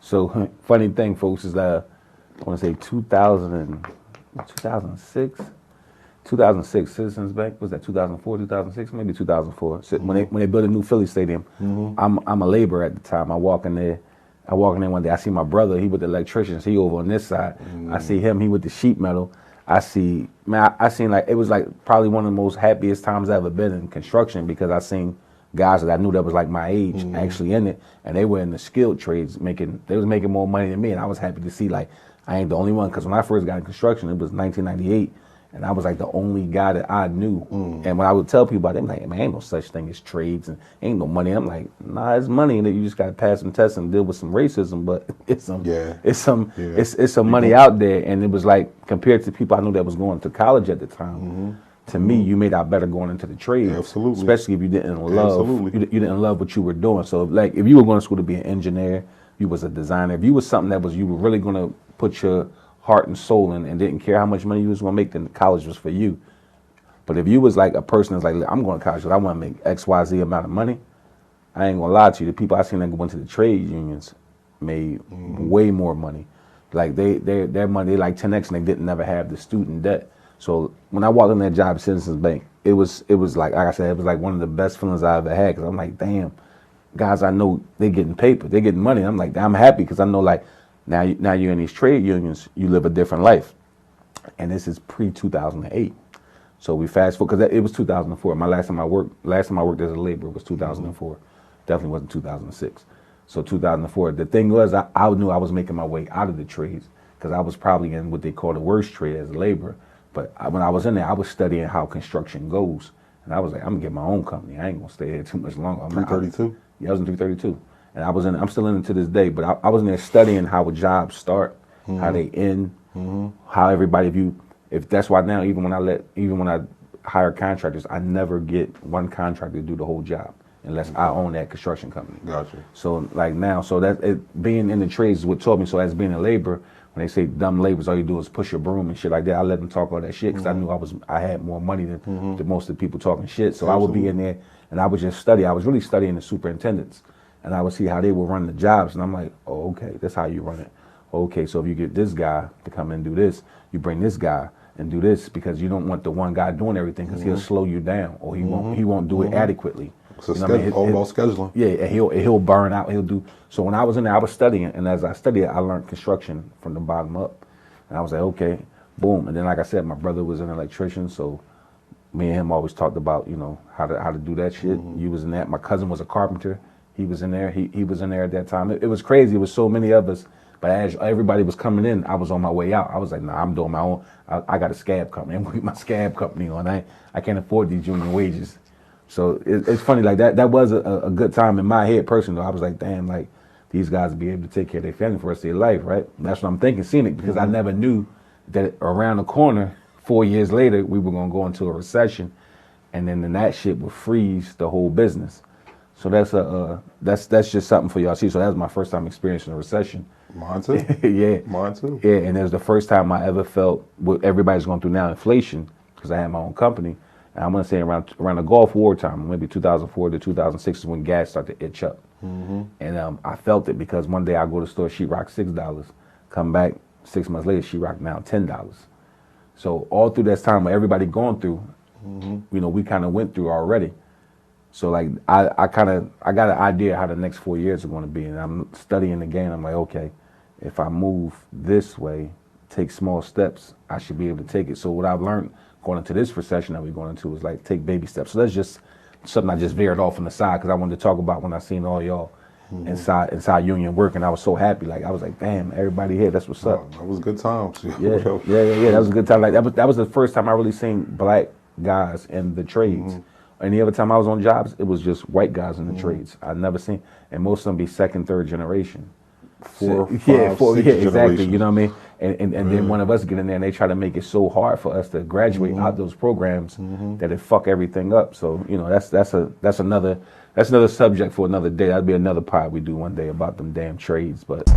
So funny thing, folks, is that I want to say 2006. 2006 Citizens Bank, was that 2004, 2006, maybe 2004. So when they built a new Philly stadium, I'm a laborer at the time. I walk in there one day. I see my brother. He with the electricians. He over on this side. I see him. He with the sheet metal. I seen like it was like probably one of the most happiest times I've ever been in construction because I seen guys that I knew that was like my age actually in it, and they were in the skilled trades they was making more money than me, and I was happy to see like I ain't the only one because when I first got in construction, it was 1998. And I was like the only guy that I knew. And when I would tell people about it, I'm like, man, ain't no such thing as trades and ain't no money. I'm like, nah, it's money, and you just got to pass some tests and deal with some racism. But it's some money out there. And it was like compared to people I knew that was going to college at the time. To me, you made out better going into the trade. Absolutely. Especially if you didn't love you didn't love what you were doing. So like if you were going to school to be an engineer, you was a designer. If you was something that you were really going to put your heart and soul in and didn't care how much money you was gonna make, then college was for you. But if you was like a person that's like, I'm going to college because I want to make XYZ amount of money, I ain't gonna lie to you. The people I seen that went to the trade unions made way more money. Like their money, they like 10x, and they didn't never have the student debt. So when I walked in that job at Citizens Bank, it was like I said, it was like one of the best feelings I ever had because I'm like, damn, guys I know they getting paper, they getting money. I'm like, I'm happy because I know like. Now you're in these trade unions, you live a different life. And this is pre-2008. So we fast forward, because it was 2004. My last time I worked as a laborer was 2004. Definitely wasn't 2006. So 2004. The thing was, I knew I was making my way out of the trades because I was probably in what they call the worst trade as a laborer. But when I was in there, I was studying how construction goes. And I was like, I'm going to get my own company. I ain't going to stay here too much longer. 332? Yeah, I was in 332. And I'm still in it to this day, but I was in there studying how jobs start, how they end, how everybody, if that's why now, even when I hire contractors, I never get one contractor to do the whole job unless I own that construction company. Gotcha. So like now, so that being in the trades is what taught me. So as being a laborer, when they say dumb laborers, all you do is push your broom and shit like that, I let them talk all that shit because I knew I had more money than most of the people talking shit. So I would be in there and I would just study. I was really studying the superintendents. And I would see how they would run the jobs, and I'm like, oh, okay, that's how you run it. Okay, so if you get this guy to come and do this, you bring this guy and do this because you don't want the one guy doing everything because he'll slow you down or he won't do it adequately. So all about scheduling. Yeah, and he'll burn out. He'll do. So when I was in there, I was studying, and as I studied, I learned construction from the bottom up. And I was like, okay, boom. And then, like I said, my brother was an electrician, so me and him always talked about how to do that shit. You was in that. My cousin was a carpenter. He was in there. He was in there at that time. It was crazy. It was so many of us. But as everybody was coming in, I was on my way out. I was like, nah, I'm doing my own. I got a scab company. I'm going to get my scab company on. I can't afford these union wages. So it's funny. Like that was a good time in my head personally. I was like, damn, like these guys will be able to take care of their family for the rest of their life, right? And that's what I'm thinking, seeing it, because I never knew that around the corner, 4 years later, we were going to go into a recession. And then that shit would freeze the whole business. So that's just something for y'all to see. So that was my first time experiencing a recession. Mine too. Yeah. Mine too. Yeah, and it was the first time I ever felt what everybody's going through now, inflation, because I had my own company. And I'm going to say around the Gulf War time, maybe 2004 to 2006 is when gas started to itch up. And I felt it because one day I go to the store, sheetrock $6, come back 6 months later, sheetrock now $10. So all through this time, what everybody going through, we kind of went through already. So like I got an idea how the next 4 years are going to be, and I'm studying the game. I'm like, okay, if I move this way, take small steps, I should be able to take it. So what I've learned going into this recession that we're going into is like take baby steps. So that's just something I just veered off on the side because I wanted to talk about when I seen all y'all inside union working. I was so happy. Like I was like, damn, everybody here. That's what's up. That was a good time. Yeah. That was a good time. Like that was the first time I really seen black guys in the trades. Any other time I was on jobs, it was just white guys in the trades. I never seen, and most of them be second, third generation. Four, six exactly. You know what I mean? And then one of us get in there and they try to make it so hard for us to graduate out those programs that it fuck everything up. So that's another subject for another day. That'd be another pod we do one day about them damn trades, but.